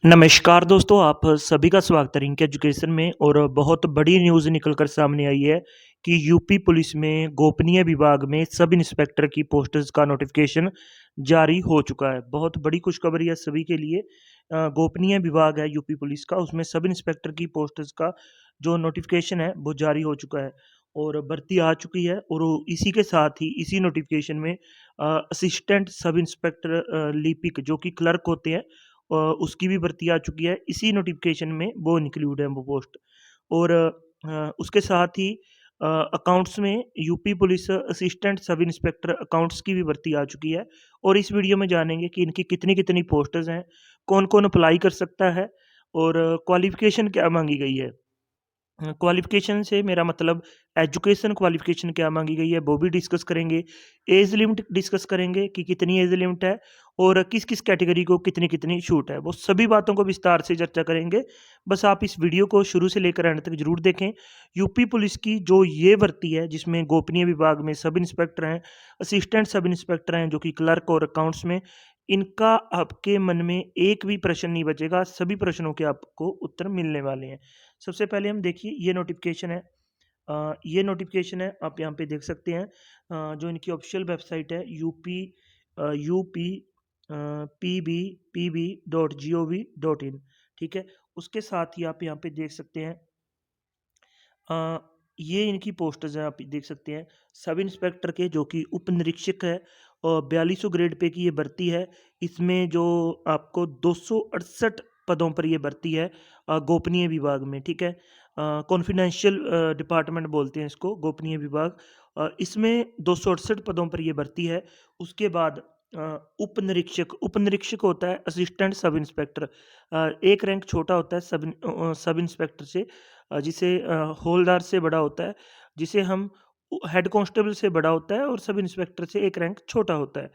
नमस्कार दोस्तों, आप सभी का स्वागत है रिंक एजुकेशन में। और बहुत बड़ी न्यूज़ निकल कर सामने आई है कि यूपी पुलिस में गोपनीय विभाग में सब इंस्पेक्टर की पोस्ट्स का नोटिफिकेशन जारी हो चुका है। बहुत बड़ी खुशखबरी है सभी के लिए। गोपनीय विभाग है यूपी पुलिस का, उसमें सब इंस्पेक्टर की पोस्ट्स का जो नोटिफिकेशन है वो जारी हो चुका है और भर्ती आ चुकी है। और इसी के साथ ही इसी नोटिफिकेशन में असिस्टेंट सब इंस्पेक्टर लिपिक जो कि क्लर्क होते हैं, उसकी भी भर्ती आ चुकी है। इसी नोटिफिकेशन में वो इंक्लूड है वो पोस्ट। और उसके साथ ही अकाउंट्स में UP police assistant sub inspector accounts की भी भर्ती आ चुकी है। और इस वीडियो में जानेंगे कि इनकी कितनी कितनी पोस्ट्स हैं, कौन कौन अप्लाई कर सकता है और क्वालिफिकेशन क्या मांगी गई है। क्वालिफ़िकेशन से मेरा मतलब एजुकेशन क्वालिफ़िकेशन क्या माँगी गई है वो भी डिस्कस करेंगे। एज लिमिट डिस्कस करेंगे कि कितनी एज लिमिट है और किस-किस कैटेगरी को कितनी-कितनी छूट है। वो सभी बातों को विस्तार से चर्चा करेंगे। बस आप इस वीडियो को शुरू से लेकर एंड तक ज़रूर देखें। यूपी पुलिस की जो ये भर्ती है जिसमें गोपनीय विभाग में सब इंस्पेक्टर हैं, असिस्टेंट सब इंस्पेक्टर हैं जो कि क्लर्क और अकाउंट्स में, इनका आपके मन में एक भी प्रश्न नहीं बचेगा। सभी प्रश्नों के आपको उत्तर मिलने वाले हैं। सबसे पहले हम देखिए ये नोटिफिकेशन है। ये नोटिफिकेशन है, आप यहाँ पे देख सकते हैं। जो इनकी ऑफिशियल वेबसाइट है यूपी pb.gov.in, ठीक है। उसके साथ ही आप यहाँ पे देख सकते हैं अ, ये इनकी पोस्टर्स हैं, आप देख सकते हैं सब इंस्पेक्टर के जो कि उप निरीक्षक है और 4200 ग्रेड पे की ये भर्ती है। इसमें जो आपको 268 पदों पर ये भर्ती है गोपनीय विभाग में, ठीक है। कॉन्फिडेंशियल डिपार्टमेंट बोलते हैं इसको, गोपनीय विभाग। इसमें 268 पदों पर ये भर्ती है। उसके बाद उप निरीक्षक होता है असिस्टेंट सब इंस्पेक्टर। एक रैंक छोटा होता है सब इंस्पेक्टर से, जिसे हवलदार से बड़ा होता है, जिसे हम हेड कांस्टेबल से बड़ा होता है और सब इंस्पेक्टर से एक रैंक छोटा होता है।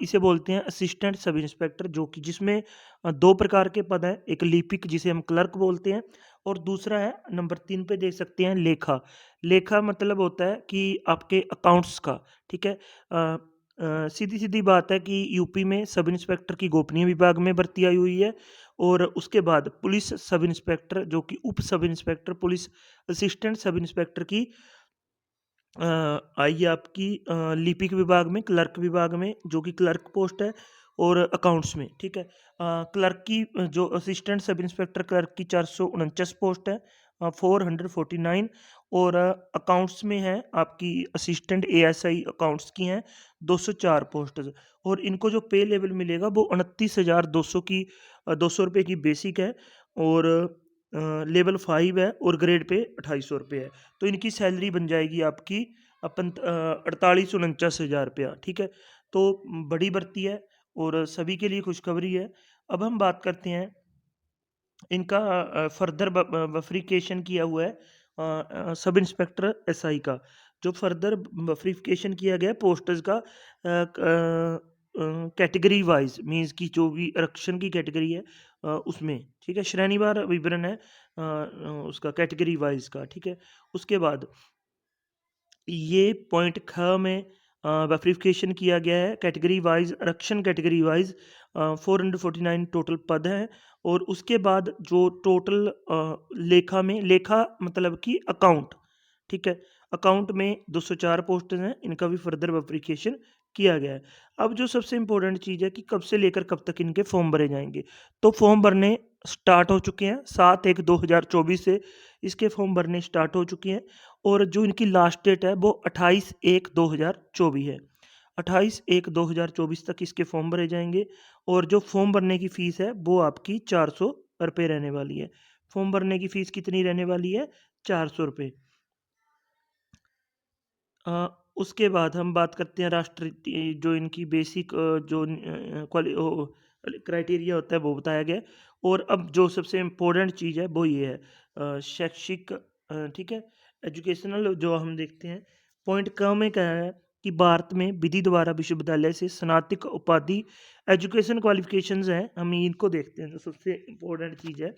इसे बोलते हैं असिस्टेंट सब इंस्पेक्टर, जो कि जिसमें 2 प्रकार के पद हैं, एक लिपिक जिसे हम क्लर्क बोलते हैं और दूसरा है नंबर 3 पे देख सकते हैं लेखा। लेखा मतलब होता है कि आपके अकाउंट्स का, ठीक है। सीधी-सीधी बात है कि यूपी में सब इंस्पेक्टर की गोपनीय विभाग में भर्ती आई हुई है और उसके बाद पुलिस सब इंस्पेक्टर जो कि उप sub inspector police assistant sub inspector की आई है आपकी लिपिक विभाग में, क्लर्क विभाग में, जो कि क्लर्क पोस्ट है और अकाउंट्स में, ठीक है। क्लर्क की जो असिस्टेंट सब इंस्पेक्टर क्लर्क की 449 पोस्ट है, 449। और अकाउंट्स में है आपकी असिस्टेंट एएसआई अकाउंट्स की हैं 204 पोस्ट्स। और इनको जो पे लेवल मिलेगा वो 29,200 की, 200 रुपये की बेसिक है और लेवल 5 है और ग्रेड पे 2800 रुपये है। तो इनकी सैलरी बन जाएगी आपकी 48-49 हज़ार रुपया, ठीक है। तो बड़ी भर्ती है और सभी के लिए खुशखबरी है। अब हम बात करते हैं इनका फर्दर बफरीकेशन किया हुआ है सब इंस्पेक्टर एसआई का। जो फर्दर बफरीकेशन किया गया है पोस्टर्स का कैटेगरी वाइज मीन्स की जो भी आरक्षण की कैटेगरी है उसमें, ठीक है। श्रेणीवार विवरण है उसका कैटेगरी वाइज का, ठीक है। उसके बाद ये पॉइंट ख में वेरिफिकेशन किया गया है कैटेगरी वाइज, आरक्षण कैटेगरी वाइज 449 टोटल पद हैं। और उसके बाद जो टोटल लेखा में, लेखा मतलब कि अकाउंट, ठीक है। अकाउंट में 204 पोस्ट हैं, इनका भी फर्दर वेरिफिकेशन किया गया है। अब जो सबसे इम्पोर्टेंट चीज़ है कि कब से लेकर कब तक इनके फॉर्म भरे जाएंगे। तो फॉर्म भरने स्टार्ट हो चुके हैं, 7/1/2024 से इसके फॉर्म भरने स्टार्ट हो चुके हैं। और जो इनकी लास्ट डेट है वो 28/1/2024 है। 28/1/2024 तक इसके फॉर्म भरे जाएँगे और जो फॉर्म भरने की फ़ीस है वो आपकी 400 रुपए रहने वाली है। फॉर्म भरने की फ़ीस कितनी रहने वाली है? 400 रुपए। उसके बाद हम बात करते हैं राष्ट्रीय जो इनकी बेसिक जो क्राइटेरिया होता है वो बताया गया है। और अब जो सबसे इम्पोर्टेंट चीज़ है वो ये है शैक्षिक, ठीक है। एजुकेशनल जो हम देखते हैं पॉइंट क में क्या है कि भारत में विधि द्वारा विश्वविद्यालय से स्नातक उपाधि एजुकेशन क्वालिफिकेशंस हैं, हम इनको देखते हैं जो सबसे इम्पोर्टेंट चीज़ है।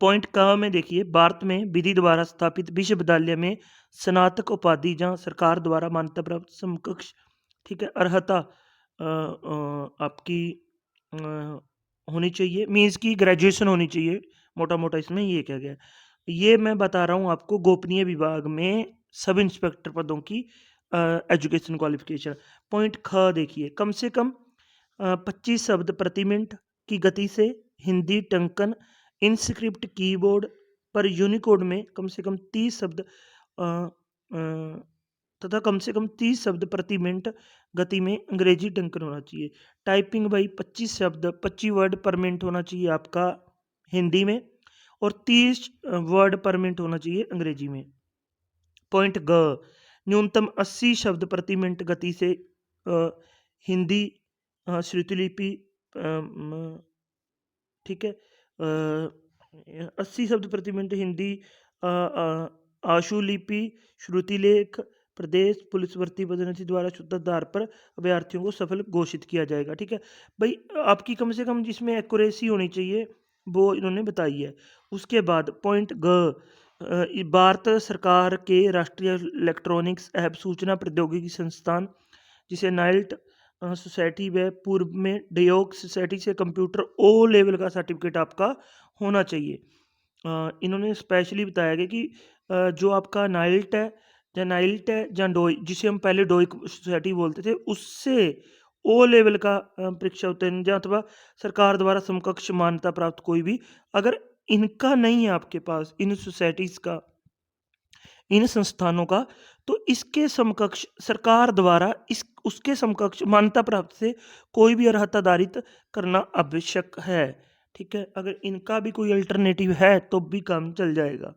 पॉइंट क में देखिए भारत में विधि द्वारा स्थापित विश्वविद्यालय में स्नातक उपाधि जहाँ सरकार द्वारा मान्यता प्राप्त समकक्ष, ठीक है, अर्हता आपकी होनी चाहिए, मीन्स की ग्रेजुएशन होनी चाहिए, मोटा-मोटा इसमें ये कहा गया है। ये मैं बता रहा हूँ आपको गोपनीय विभाग में सब इंस्पेक्टर पदों की एजुकेशन क्वालिफ़िकेशन। पॉइंट ख देखिए, कम से कम 25 शब्द प्रति मिनट की गति से हिंदी टंकन इनस्क्रिप्ट कीबोर्ड पर यूनिकोड में कम से कम 30 शब्द तथा कम से कम 30 शब्द प्रति मिनट गति में अंग्रेजी टंकन होना चाहिए। टाइपिंग भाई 25 शब्द 25 वर्ड पर मिनट होना चाहिए आपका हिंदी में और 30 वर्ड पर मिनट होना चाहिए अंग्रेजी में। पॉइंट ग न्यूनतम 80 शब्द प्रति मिनट गति से हिंदी श्रुतिलिपि ठीक है 80 शब्द प्रति मिनट हिंदी आशुलिपि श्रुतिलेख प्रदेश पुलिस भर्ती पदोन्नति द्वारा शुद्ध आधार पर अभ्यर्थियों को सफल घोषित किया जाएगा। ठीक है भाई, आपकी कम से कम जिसमें एक्यूरेसी होनी चाहिए वो इन्होंने बताई है। उसके बाद पॉइंट ग भारत सरकार के राष्ट्रीय इलेक्ट्रॉनिक्स एवं सूचना प्रौद्योगिकी संस्थान जिसे नाइल्ट सोसाइटी व पूर्व में डियोग सोसाइटी से कंप्यूटर ओ लेवल का सर्टिफिकेट आपका होना चाहिए। इन्होंने स्पेशली बताया गया कि जो आपका नाइल्ट है या डोई जिसे हम पहले डोई सोसाइटी बोलते थे उससे ओ लेवल का परीक्षा उत्तीर्ण या अथवा सरकार द्वारा समकक्ष मान्यता प्राप्त कोई भी अगर इनका नहीं है आपके पास इन सोसाइटीज़ का इन संस्थानों का तो इसके समकक्ष सरकार द्वारा इस उसके समकक्ष मान्यता प्राप्त से कोई भी अर्हता धारित करना आवश्यक है। ठीक है, अगर इनका भी कोई अल्टरनेटिव है तो भी काम चल जाएगा।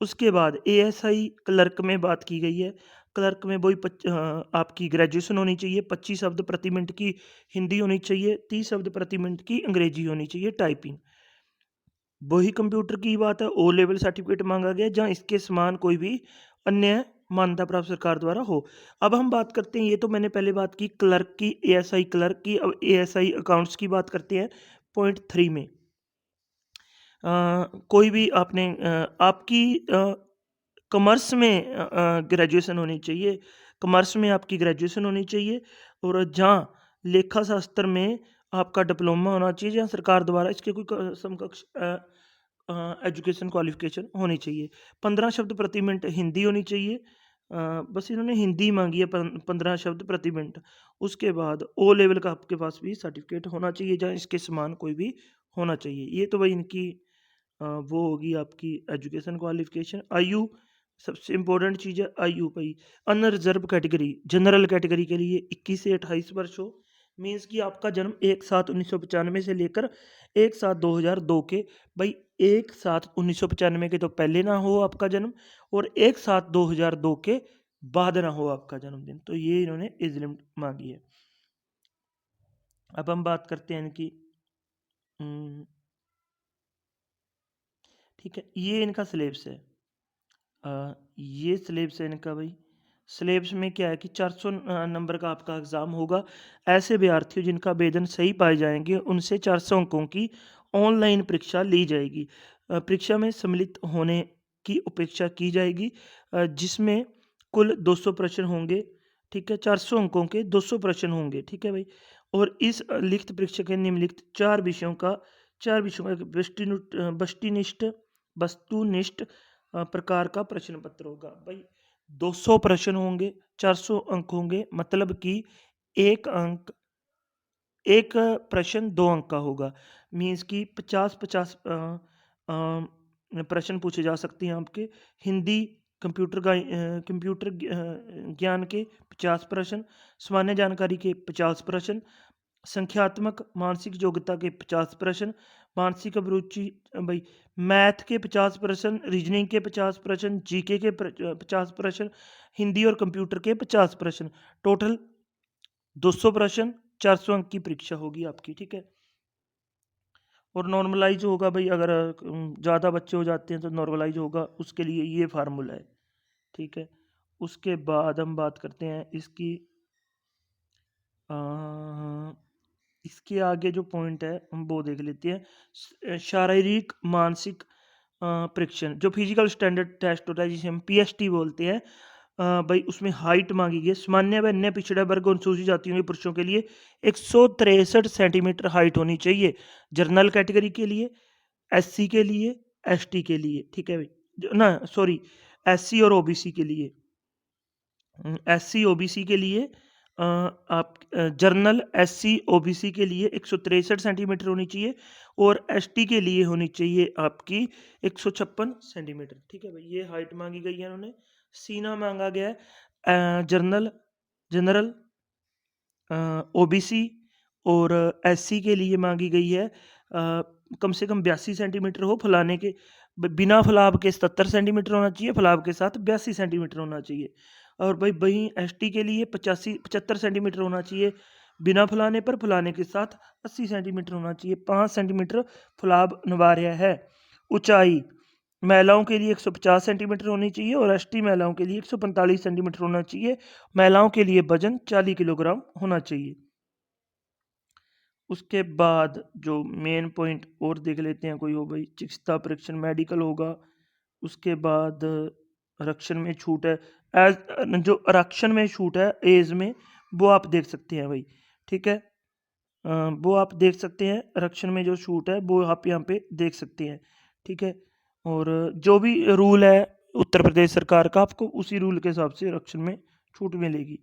उसके बाद एएसआई क्लर्क में बात की गई है। क्लर्क में वही आपकी ग्रेजुएशन होनी चाहिए, 25 शब्द प्रति मिनट की हिंदी होनी चाहिए, 30 शब्द प्रति मिनट की अंग्रेजी होनी चाहिए टाइपिंग। वही कंप्यूटर की बात है, ओ लेवल सर्टिफिकेट मांगा गया जहाँ इसके समान कोई भी अन्य मान्यता प्राप्त सरकार द्वारा हो। अब हम बात करते हैं, ये तो मैंने पहले बात की क्लर्क की, एएसआई क्लर्क की, अब एएसआई अकाउंट्स की बात करते हैं पॉइंट 3 में। कोई भी आपने आपकी कॉमर्स में ग्रेजुएशन होनी चाहिए, कॉमर्स में आपकी ग्रेजुएशन होनी चाहिए और जहाँ लेखा शास्त्र में आपका डिप्लोमा होना चाहिए, जहाँ सरकार द्वारा इसके कोई समकक्ष एजुकेशन क्वालिफिकेशन होनी चाहिए। 15 शब्द प्रति मिनट हिंदी होनी चाहिए। बस इन्होंने हिंदी मांगी है 15 शब्द प्रति मिनट। उसके बाद ओ लेवल का आपके पास भी सर्टिफिकेट होना चाहिए, जहाँ इसके समान कोई भी होना चाहिए। ये तो भाई इनकी वो होगी आपकी एजुकेशन क्वालिफिकेशन। आयु सबसे इम्पोर्टेंट चीज़ है, आयु भाई अनरिजर्व कैटेगरी जनरल कैटेगरी के लिए 21 से 28 वर्ष हो, मीन्स कि आपका जन्म 1/7/1995 से लेकर 1/7/2002 के भाई 1/7/1995 के तो पहले ना हो आपका जन्म और 1/7/2002 के बाद ना हो आपका जन्मदिन। तो ये इन्होंने एज लिमिट मांगी है। अब हम बात करते हैं इनकी ठीक है, ये इनका सिलेबस है। ये सिलेबस है इनका भाई। सिलेबस में क्या है कि 400 नंबर का आपका एग्ज़ाम होगा। ऐसे अभ्यर्थियों जिनका आवेदन सही पाए जाएंगे उनसे 400 अंकों की ऑनलाइन परीक्षा ली जाएगी। परीक्षा में सम्मिलित होने की अपेक्षा की जाएगी, जिसमें कुल 200 प्रश्न होंगे। ठीक है, 400 अंकों के 200 प्रश्न होंगे। ठीक है भाई, और इस लिखित परीक्षा के निम्नलिखित 4 विषयों का वस्तुनिष्ठ वस्तुनिष्ठ प्रकार का प्रश्न पत्र होगा। भाई 200 प्रश्न होंगे, 400 अंक होंगे, मतलब कि एक प्रश्न 2 अंक का होगा। मीन्स कि 50-50 प्रश्न पूछे जा सकते हैं आपके। हिंदी कंप्यूटर ज्ञान के 50 प्रश्न, सामान्य जानकारी के 50 प्रश्न, संख्यात्मक मानसिक योग्यता के 50 प्रश्न, मानसिक अभिरुचि भाई मैथ के 50 प्रश्न, रीजनिंग के 50 प्रश्न, जीके के 50 प्रश्न, हिंदी और कंप्यूटर के 50 प्रश्न, टोटल 200 प्रश्न, 400 अंक की परीक्षा होगी आपकी। ठीक है, और नॉर्मलाइज होगा भाई, अगर ज़्यादा बच्चे हो जाते हैं तो नॉर्मलाइज होगा, उसके लिए ये फार्मूला है। ठीक है, उसके बाद हम बात करते हैं इसके आगे जो पॉइंट है हम वो देख लेते हैं। शारीरिक मानसिक परीक्षण जो फिजिकल स्टैंडर्ड टेस्ट होता है जिसे हम पीएसटी बोलते हैं, भाई उसमें हाइट मांगी गई है, सामान्य व अन्य पिछड़ा वर्ग और अनुसूचित जातियों के पुरुषों के लिए 163 सेंटीमीटर हाइट होनी चाहिए। जनरल कैटेगरी के लिए, एससी के लिए, एसटी के लिए, ठीक है भाई। ना सॉरी, एससी और ओबीसी के लिए। एससी ओबीसी के लिए आप जर्नल एससी ओबीसी के लिए 163 सेंटीमीटर होनी चाहिए और एसटी के लिए होनी चाहिए आपकी 156 सेंटीमीटर, ठीक है भाई। ये हाइट मांगी गई है इन्होंने। सीना मांगा गया है जर्नल जनरल ओबीसी और एससी के लिए मांगी गई है कम से कम 82 सेंटीमीटर हो, फलाने के बिना फलाव के 77 सेंटीमीटर होना चाहिए, फलाव के साथ 82 सेंटीमीटर होना चाहिए। और भाई वहीं एसटी के लिए 75 सेंटीमीटर होना चाहिए बिना फलाने पर, फलाने के साथ 80 सेंटीमीटर होना चाहिए। 5 सेंटीमीटर फलाव अनिवार्य है। ऊंचाई महिलाओं के लिए 150 सेंटीमीटर होनी चाहिए और एसटी महिलाओं के लिए 145 सेंटीमीटर होना चाहिए। महिलाओं के लिए वजन 40 किलोग्राम होना चाहिए। उसके बाद जो मेन पॉइंट और देख लेते हैं, कोई हो भाई, चिकित्सा परीक्षण मेडिकल होगा। उसके बाद आरक्षण में छूट है, एज जो आरक्षण में छूट है एज में, वो आप देख सकते हैं भाई, ठीक है। वो आप देख सकते हैं, आरक्षण में जो छूट है वो आप यहाँ पे देख सकते हैं, ठीक है। और जो भी रूल है उत्तर प्रदेश सरकार का, आपको उसी रूल के हिसाब से आरक्षण में छूट मिलेगी।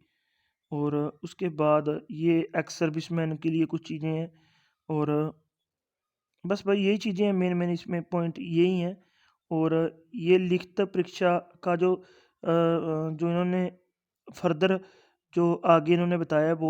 और उसके बाद ये एक्स सर्विसमैन के लिए कुछ चीज़ें हैं। और बस भाई यही चीज़ें हैं, मेन मेन इसमें पॉइंट यही हैं। और ये लिखित परीक्षा का जो जो इन्होंने फर्दर जो आगे इन्होंने बताया वो